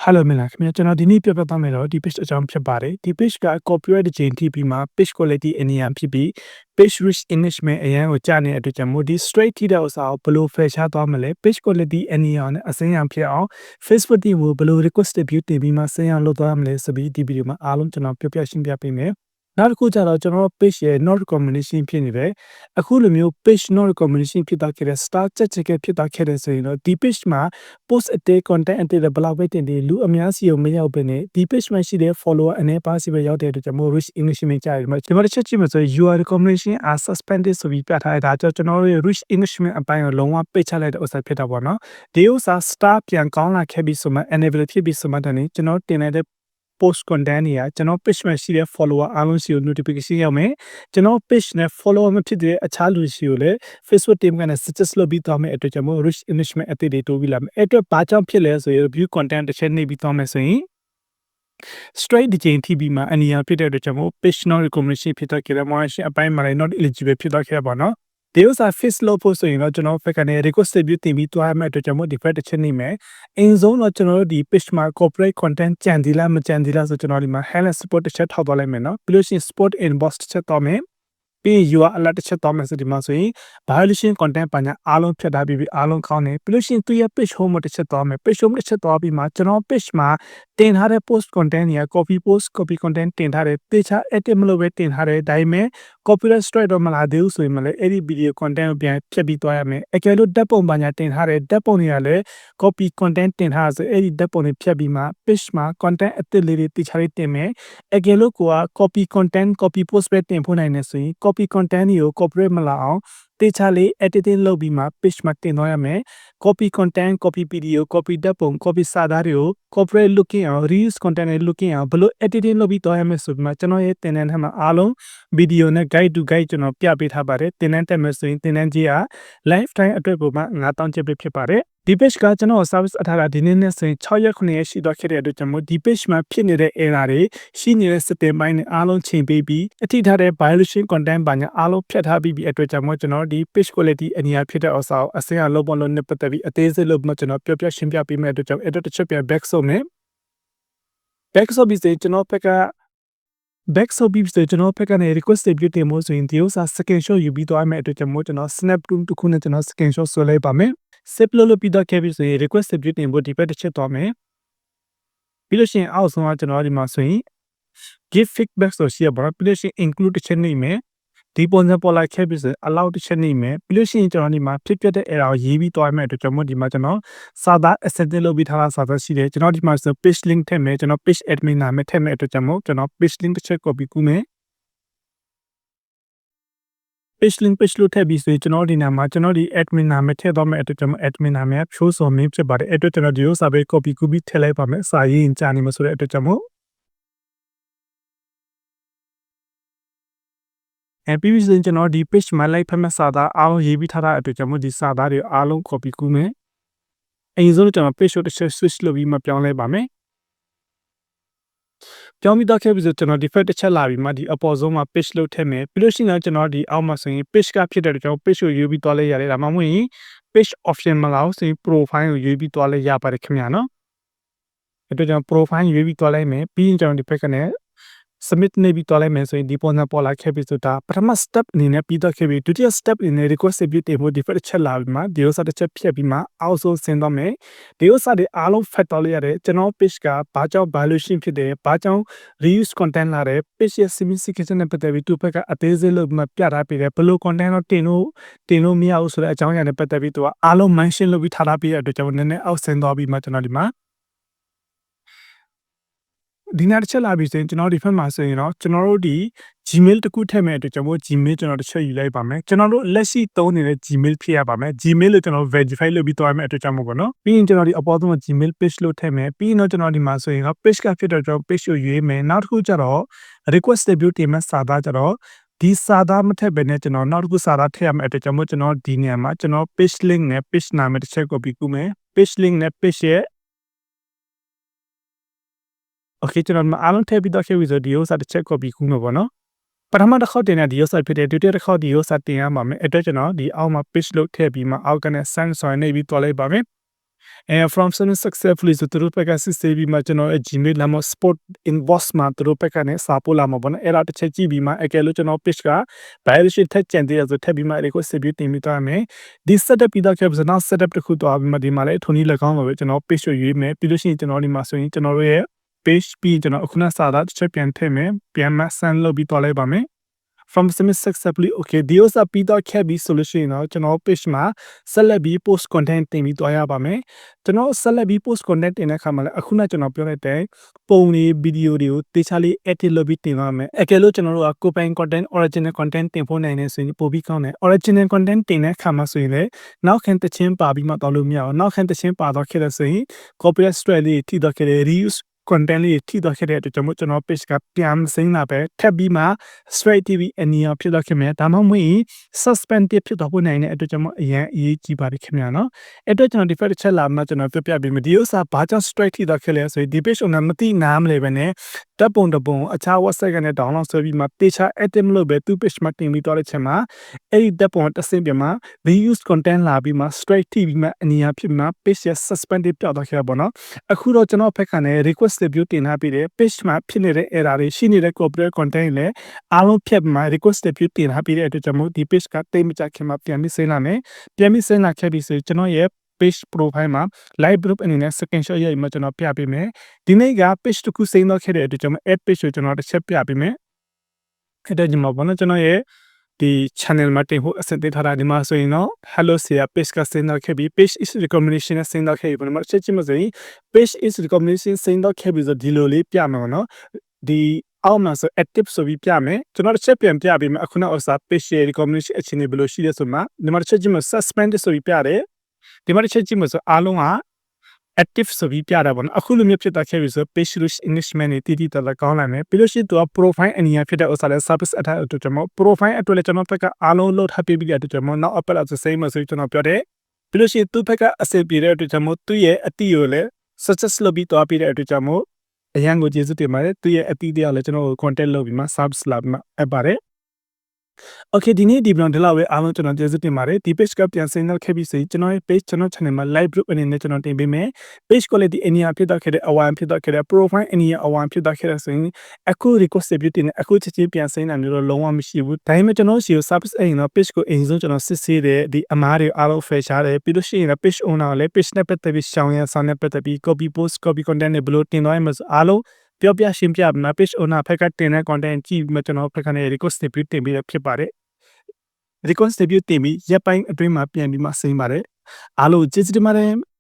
Hello မင်္ဂလာခင်ဗျာကျွန်တော်ဒီနေ့ပြပြသွားမယ်တော့ဒီ page အကြောင်းဖြစ်ပါတယ်ဒီ page က copyright တစ်ချိန်ထိပြီးမှ page quality အနေအဖြစ်ပြီး page reach engagement အရန်ကိုကြားနေတဲ့အတွက်ကြောင့်မို့ဒီ straight ထိတဲ့ဥစ္စာကိုဘယ်လို fair ချသွားမလဲ page quality အနေနဲ့အစင်းအောင်ဖြစ်အောင် Facebook team ကိုဘယ်လို request view တင်ပြီးမှစင်းအောင်လုပ်သွားမလဲဆိုပြီးဒီ video မှာအားလုံးကျွန်တော်ပြပြရှင်းပြပေးမယ်နောက်တစ်ခုကျတော့ကျွန်တော် page ရဲ့ not recommendation ဖြစ်နေတယ်အခုလိုမျိုး page not recommendation ဖြစ်သွားခဲ့တဲ့ star ချက်ချက်ကဖြစ်သွားခဲ့တဲ့ဆိုရင်တော့ဒီ page မှာ post အသေး content အသေးဘလောက်ပဲတင်တယ်လူအများစီကိုမရောက်ဘဲနဲ့ဒီ page မှာရှိတဲ့ follower အနေပါစီပဲရောက်တဲ့အတွက်ကြောင့်မို့ reach engagement ကြားရတယ်ဒီမှာတစ်ချက်ကြည့်မယ်ဆိုရင် your recommendation are suspended ဆိုပြီးပြထားတာကြောင့်ကျွန်တော်တို့ရဲ့ reach engagement အပိုင်းကိုလုံးဝပိတ်ချလိုက်တဲ့ဥစ္စာဖြစ်တာပေါ့နော်ဒီဥစ္စာ star ပြန်ကောင်းလာခဲ့ပြီဆိုမှ enable ဖြစ်ပြီဆိုမှတည်းကျွန်တော်တင်လိုက်တဲ့post content တွေကကျွန်တော် page မှာရှိတဲ့ follower အားလုံးစီကို notification ရောက်မယ်ကျွန်တော် page နဲ့ follower မဖြစ်တဲ့အခြားလူစီကိုလည်း Facebook team ကနေ suggest လုပ်ပြီးသွားမယ်အတွက်ကြောင့်မို့ reach engagement အသစ်တွေတိုးပြီးလာမယ်အဲ့အတွက်ဘာကြောင့်ဖြစ်လဲဆိုရင် review content တစ်ချက်နှိပ်ပြီးသွားမယ်ဆိုရင် straight ဒီချိန်ထိပြီးမှအနည်းအားဖြစ်တဲ့အတွက်ကြောင့်မို့ page not recommendation ဖြစ်တော့ကြတယ် moderation အပိုင်းမှာလည်း not eligible ဖြစ်တော့ခဲ့ပါတော့ဒီဥစ္စာ fix လုပ်ဖို့ဆိုရင်တော့ကျွန်တော် fake ကနေ request view တင်ပြီးသွားရမယ့်အတွက်ကြောင့်မို့ default တစ်ချက်နေမယ်အရင်ဆုံးတော့ကျွန်တော်တို့ဒီ page မှာ corporate content ကြံဒီလားမကြံဒီလားဆိုကျွန်တော်ဒီမှာ help support တစ်ချက်ထောက်သွားလိုက်မယ်နော်ပြီးလို့ရှိရင် support inbox တစ်ချက်သွားမယ်ပြီး URL alert တစ်ချက်သွားမယ်ဆိုဒီမှာဆိုရင် violation content ပါညာအားလုံးဖြတ်ထားပြီးအားလုံးကောင်းတယ်ပြီးလို့ရှိရင်သူရဲ့ page home တစ်ချက်သွားမယ် page home တစ်ချက်သွားပြီးမှကျွန်တော် page မှာတင်ထားတဲ့ post content တွေက copy content တင်ထားတယ် page edit မလုပ်ဘဲတင်ထားတယ်ဒါပေမဲ့ copyright strike တော့မလာသေးဘူးဆိုရင်မလဲအဲ့ဒီ video content ကိုပြန်ဖြတ်ပြီးသွားရမယ်အကယ်လို့ဓာတ်ပုံပါညာတင်ထားတယ်ဓာတ်ပုံတွေကလည်း copy content တင်ထားဆိုအဲ့ဒီဓာတ်ပုံတွေဖြတ်ပြီးမှ page မှာ content အသစ်လေးတွေတိကျလေးတင်မယ်အကယ်လို့ကိုက copy content copy post ပဲတင်ဖို့နိုင်နေဆိုရင် copy content တွေကို copyright မလာအောင်တေချာလေး editing လုပ်ပြီးမှ page မှာတင်သွားရမယ် copy content copy video copy ဓာတ်ပုံ copy စာသားတွေကို corporate looking အောင် reuse content တွေ looking အောင်ဘလို့ editing လုပ်ပြီးသွားရမယ်ဆိုပြီးမှကျွန်တော်ရဲ့တင်နန်းထဲမှာအားလုံး video နဲ့ guide to guide ကျွန်တော်ပြပေးထားပါတယ်တင်နန်းတက်မယ်ဆိုရင်တင်နန်းကြီးက lifetime အတွက်ကိုမှ9000ကျပ်ပဲဖြစ်ပါတယ်ဒီ page ကကျွန်တော် service အထားတာဒီနေ့နဲ့ဆိုရင်6ရက်9ရက်ရှိတော့ခဲ့တဲ့အတွက်ကြောင့်မို့ဒီ page မှာဖြစ်နေတဲ့ error တွေရှိနေတဲ့ setting ပိုင်းတွေအားလုံးချိန်ပေးပြီးအထိထားတဲ့ violation content ပါညာအားလုံးဖြတ်ထားပြီးအတွက်ကြောင့်မို့ကျွန်တော်ဒီ page quality အနေအဖြစ်တဲ့အစားအစင်းအလုပ်ပေါ်လို့နဲ့ပတ်သက်ပြီးအသေးစိတ်လို့မှကျွန်တော်ပြောရှင်းပြပေးမယ့်အတွက်ကြောင့်အဲ့တော့တစ်ချက်ပြန် back ဆုပ်မယ် back ဆုပ်ပြီးကျွန်တော်ဘက်က back ဆုပ်ပြီးကျွန်တော်ဘက်ကနေ request တွေပြုတင်ဖို့ဆိုရင်ဒီဥစ္စာ screenshot ယူပြီးသွားမယ့်အတွက်ကြောင့်မို့ကျွန်တော် snap room တစ်ခုနဲ့ကျွန်တော် screenshot ဆွဲလိုက်ပါမယ် save လုပ်ပြီးတော့ခဲ့ပြီဆိုရင် request ပြုတင်ဖို့ဒီဘက်တစ်ချက်သွားမယ်ပြီးလို့ရှိရင်အောက်ဆုံးကကျွန်တော်ဒီမှာဆိုရင် give feedback ဆိုရှိရပါတော့ပြီးလို့ရှိရင် include တစ်ချက်နေမယ်ဒီပုံစံပေါ်လိုက်ခဲ့ပြီဆို allow တစ်ချက်နေမယ်ပြီးလို့ရှိရင်ကျွန်တော်ဒီမှာဖြစ်တဲ့ error ကိုရေးပြီးသွားမယ်အတွက်ကြောင့်မို့ဒီမှာကျွန်တော်စာသား asset လုပ်ပြီးထားတာစာသားရှိတယ်ကျွန်တော်ဒီမှာဆို page link ထည့်မယ်ကျွန်တော် page admin နာမည်ထည့်မယ်အတွက်ကြောင့်မို့ကျွန်တော် page link တစ်ချက် copy ကူးမယ် page link page လို့ထည့်ပြီးဆိုရင်ကျွန်တော်ဒီနာမှာကျွန်တော်ဒီ admin နာမည်ထည့်သွားမယ်အတွက်ကျွန်တော် admin နာမည်ဖြိုးစော်မင်းဖြစ်ပါတယ်အဲ့အတွက်ကျွန်တော်ဒီဥစ္စာပဲ copy ကူးပြီးထည့်လိုက်ပါမယ်စာရေးရင်ကြာနေမှာဆိုတဲ့အတွက်ကြောင့်မို့ပြီးပြီဆိုရင်ကျွန်တော်ဒီ page မှာလိုက်ဖက်မဲ့စာသားအားလုံးရေးပြီးထားတဲ့အတွက်ကြောင့်မို့ဒီစာသားတွေအားလုံး copy ကူးမယ်အရင်ဆုံးကျွန်တော် page ကိုတစ်ချက် switch လုပ်ပြီးမှပြောင်းလဲပါမယ်ပြောင်းပြီးတော့ခဲ့ပြီဆိုကျွန်တော် default တစ်ချက်လာပြီးမှဒီအပေါ်ဆုံးမှာ page လို့ထည့်မယ်ပြီးလို့ရှိရင်ကျွန်တော်ဒီအောက်မှာဆိုရင် page ကဖြစ်တဲ့အတွက်ကျွန်တော် page ကိုရွေးပြီးသွားလဲရတယ်ဒါမှမဟုတ်ရင် page option မလာဘူးဆိုရင် profile ကိုရွေးပြီးသွားလဲရပါတယ်ခင်ဗျာနော်အဲ့တော့ကျွန်တော် profile ရွေးပြီးသွားလိုက်မယ်ပြီးရင်ကျွန်တော်ဒီဘက်ကနေsubmit နေပြီးသွားလိုက်မယ်ဆိုရင်ဒီပုံစံပေါ်လာခဲ့ပြီဆိုတာပထမ step အနေနဲ့ပြီးတော့ခဲ့ပြီဒုတိယ step အနေနဲ့ request ပြုတင်ဖို့ဒီ first ချက်လာပြီးမှဒီဥစ္စာတစ်ချက်ဖြတ်ပြီးမှအောက်ဆုံးဆင်းသွားမယ်ဒီဥစ္စာတွေအားလုံး fat တော်လိုက်ရတယ်ကျွန်တော် page ကဘာကြောင့် violation ဖြစ်တယ်ဘာကြောင့် reuse content လာတယ် page ရဲ့ signification နဲ့ပတ်သက်ပြီးသူ့ဘက်ကအသေးစိတ်လို့မှပြထားပေးတယ်ဘယ်လို content တော့တင်လို့မရဘူးဆိုတဲ့အကြောင်းအရာနဲ့ပတ်သက်ပြီးသူကအားလုံး mention လုပ်ပြီးထားပေးတဲ့အတွက်ကျွန်တော်နည်းနည်းအောက်ဆင်းသွားပြီးမှကျွန်တော်ဒီမှာဒီနေ့တစ်ချက်လာပြီဆိုရင်ကျွန်တော်ဒီဖက်မှာဆိုရင်တော့ကျွန်တော်တို့ဒီ Gmail တခုထည့်မဲ့အတွက်ကျွန်တော် Gmail ကျွန်တော်တစ်ချက်ယူလိုက်ပါမယ်ကျွန်တော်တို့လက်ရှိသုံးနေတဲ့ Gmail ဖြစ်ရပါမယ် Gmail လို့ကျွန်တော် verify လုပ်ပြီးသွားမယ်အတွက်ကြောင့်မို့ပေါ့နော်ပြီးရင်ကျွန်တော်ဒီအပေါ်ဆုံး Gmail page လို့ထည့်မယ်ပြီးရင်တော့ကျွန်တော်ဒီမှာဆိုရင် page ကဖြစ်တော့ကျွန်တော် page ကိုရွေးမယ်နောက်တစ်ခုကျတော့ request view တင်မဲ့စာသားကျတော့ဒီစာသားမထည့်ပဲနဲ့ကျွန်တော်နောက်တစ်ခုစာသားထည့်ရမယ့်အတွက်ကြောင့်မို့ကျွန်တော်ဒီနေရာမှာကျွန်တော် page link နဲ့ page နာမည်တစ်ချက် copy ကူးမယ် page link နဲ့ page ရဲ့Okay ကျွန်တော်အားလုံးထည့်ပြီးတော့ခဲ့ပြီဆိုဒီဥစ္စာတစ်ချက် copy ကူးမှာပေါ့နော်ပထမတစ်ခေါက်တင်တဲ့ဒီဥစ္စာဖြစ်တဲ့ဒုတိယတစ်ခေါက်ဒီဥစ္စာတင်ရမှာမယ်အဲ့တော့ကျွန်တော်ဒီအောက်မှာ page လို့ထည့်ပြီးမှအောက်ကနေ send ဆိုရင်နေပြီးသွားလိုက်ပါမယ် from some successfully ဆိုသူတို့ဘက်ကစစ်ဆေးပြီးမှကျွန်တော်ရဲ့ Gmail လာမ sport inbox မှာသူတို့ဘက်ကနေစာပို့လာမှာပေါ့နော်အဲ့ဒါတစ်ချက်ကြည့်ပြီးမှအကယ်လို့ကျွန်တော် page က violation ထက်ကျန်သေးတယ်ဆိုထပ်ပြီးမှ request ပြီးတင်ပြီးသွားမယ်ဒီ setup ပြီးတော့ခဲ့ပြီးနောက် setup တစ်ခုသွားပြီးမှဒီမှာလည်းထုံနည်း၎င်းပါပဲကျွန်တော် page ကိုရွေးမယ်ပြီးလို့ရှိရင်ကျွန်တော်ဒီမှာဆိုရင်ကျွန်တော်တို့ရဲ့ page ပြီးကျွန်တော်အခုနစာသားတစ်ချက်ပြန်ထည့်မယ်ပြန်မ send လုပ်ပြီးသွားလိုက်ပါမယ်from submit successfully okay ဒီဥစ္စာပြီးတော့ခဲ့ပြီးဆိုလို့ရှိရင်တော့ကျွန်တော် page မှာဆက်လက်ပြီး post content တင်ပြီးသွားရပါမယ်ကျွန်တော်ဆက်လက်ပြီး post content တင်တဲ့အခါမှာလည်းအခုနကျွန်တော်ပြောလိုက်တဲ့ပုံတွေ video တွေကိုတေချာလေး edit လုပ်ပြီးတင်ပါမယ်အကယ်လို့ကျွန်တော်တို့ကကိုပိုင် content original content တင်ဖို့နိုင်နေဆိုရင်ပို့ပြီးကောင်းတယ် original content တင်တဲ့အခါမှာဆိုရင်လည်းနောက်ခံတခြင်းပါပြီးမှတော့လို့မရအောင်နောက်ခံတခြင်းပါတော့ခဲ့တဲ့ဆိုရင် copyright strike လေးထိတော့ခဲ့တဲ့ reuse content လေးထိတော့ခဲ့တဲ့အတွက်ကျွန်တော် page ကပြန်စိမ့်လာပဲထပ်ပြီးမှ straight TV အနီရောဖြစ်တော့ခင်ဗျာဒါမှမဟုတ်ရင် suspended ဖြစ်တော့ဖို့နိုင်တဲ့အတွက်ကျွန်တော်အရင်အရေးကြီးပါတယ်ခင်ဗျာနော်အဲ့တော့ကျွန်တော်ဒီ fact ချက်လာမှကျွန်တော်ပြပြပေးမယ်ဒီဥစ္စာဘာကြောင့် straight ထိတော့ခဲ့လဲဆိုရင်ဒီ page owner မသိနားမလဲပဲနဲ့တပ်ပုံတပုံအခြား website ကနေ download ဆွဲပြီးမှ page edit မလုပ်ပဲသူ့ page မှာတင်ပြီးတော့တဲ့ချက်မှာအဲ့ဒီတပ်ပုံတစ်ဆင့်ပြန်မှ reuse content လာပြီးမှ straight TV မှာအနီရောဖြစ်မှ page suspended ပြောက်တော့ခဲ့ပါတော့နော်အခုတော့ကျွန်တော်ဖက်ကနေ request review တင်ထားပြီးတယ် page မှာဖြစ်နေတဲ့ error တွေရှိနေတဲ့ copyright content တွေလည်းအားလုံးဖြတ်မှာ request review တင်ထားပြီးတဲ့အတွက်ကျွန်တော်ဒီ page ကတိတ်မကြခင်မှာပြန်ပြီးစိမ့်လာမယ်ပြန်ပြီးစိမ့်လာခဲ့ပြီဆိုကျွန်တော်ရဲ့ page profile မှာ live group အနေနဲ့ screenshot ရိုက်မှကျွန်တော်ပြပေးမယ်ဒီနေ့က page တစ်ခုစိမ့်တော့ခဲ့တဲ့အတွက်ကျွန်တော် add page ကိုကျွန်တော်တစ်ချက်ပြပေးမယ်အဲ့ဒါကြောင့်ဘာလို့ကျွန်တော်ရဲ့ဒီ channel မှာတင်ဖို့အဆင်သင့်ထားတာဒီမှာဆိုရင်တော့ hello ဆရာ page ကစင်တော့ခဲ့ပြီး page is recommendation နဲ့စင်တော့ခဲ့ပြီးဘာမှချက်ချင်းမဆိုရင် page is recommendation စင်တော့ခဲ့ပြီးဆိုဒီလိုလေးပြမယ်နော်ဒီအောက်မှာဆို active ဆိုပြီးပြမယ်ကျွန်တော်တစ်ချက်ပြန်ပြပေးမယ်အခုနောက်ဥစား page recommendation အခြေအနေဘယ်လိုရှိလဲဆိုမှဒီမှာတစ်ချက်ချင်းမ suspended ဆိုပြီးပြတယ်ဒီမှာတစ်ချက်ချင်းမဆိုအားလုံးကactive ဆိုပြီးပြတာပေါ့နော်အခုလိုမျိုးဖြစ်တာခဲ့ပြီဆို page rush enrichment တွေတည်တည်တော်တော်ကောင်းလာမယ်ပြီးလို့ရှိရင်သူက profile အနီးဖြစ်တဲ့ဥစ္စာလဲ service အထားအတွက်ကျွန်တော် profile အတွက်လည်းကျွန်တော်ဘက်ကအားလုံးload ထားပေးပြီးတဲ့အတွက်ကျွန်တော်နောက် upload ဆို same ဆိုကျွန်တော်ပြောတယ်ပြီးလို့ရှိရင်သူ့ဘက်ကအဆင်ပြေတဲ့အတွက်ကျွန်တော်သူ့ရဲ့အတိကိုလည်း success လုပ်ပြီးသွားပြီးတဲ့အတွက်ကျွန်တော်အရန်ကိုကျေးဇူးတင်ပါတယ်သူ့ရဲ့အတိတရားလည်းကျွန်တော်ကို contact လုပ်ပြီးမှ service လာပြီးမှအပ်ပါတယ်Okay ဒီနေ့ဒီ blog ဒီလောက်ပဲအားလုံးကျွန်တော်ကျေးဇူးတင်ပါတယ်ဒီ page ကပြန်ဆင်းတော့ခဲ့ပြီဆိုရင်ကျွန်တော်ရဲ့ page ကျွန်တော် channel မှာ live group အနေနဲ့ကျွန်တော်တင်ပေးမယ် page quality အနီးအဖြစ်တော့ခဲ့တဲ့အဝိုင်းဖြစ်တော့ခဲ့တဲ့ profile အနီးအဝိုင်းဖြစ်တော့ခဲ့တဲ့ဆိုရင်အခု request ပြုတင်အခုချက်ချင်းပြန်ဆင်းနိုင်လို့လုံးဝမရှိဘူးဒါပေမဲ့ကျွန်တော်စီကို service အရင်တော့ page ကိုအရင်ဆုံးကျွန်တော်စစ်ဆေးတယ်ဒီအမားတွေအားလုံး fair ရှားတယ်ပြီးလို့ရှိရင် page owner လည်း page နဲ့ပတ်သက်ပြီးရှောင်းရဆောင်နဲ့ပတ်သက်ပြီး copy post copy content တွေဘယ်လိုတင်သွားရမလဲအားလုံးပြောပြရှင်းပြမှာ page owner ဖက်ကတင်တဲ့ content ကြည့်ပြီးမှကျွန်တော်ဖက်ကနေ request ပြုတင်ပြီးဖြစ်ပါတယ် request တင်ပြီးရပ်ပိုင်းအတွင်းမှာပြန်ပြီးမှစိမ့်ပါတယ်အားလုံးကျေးဇူးတင်ပါတယ်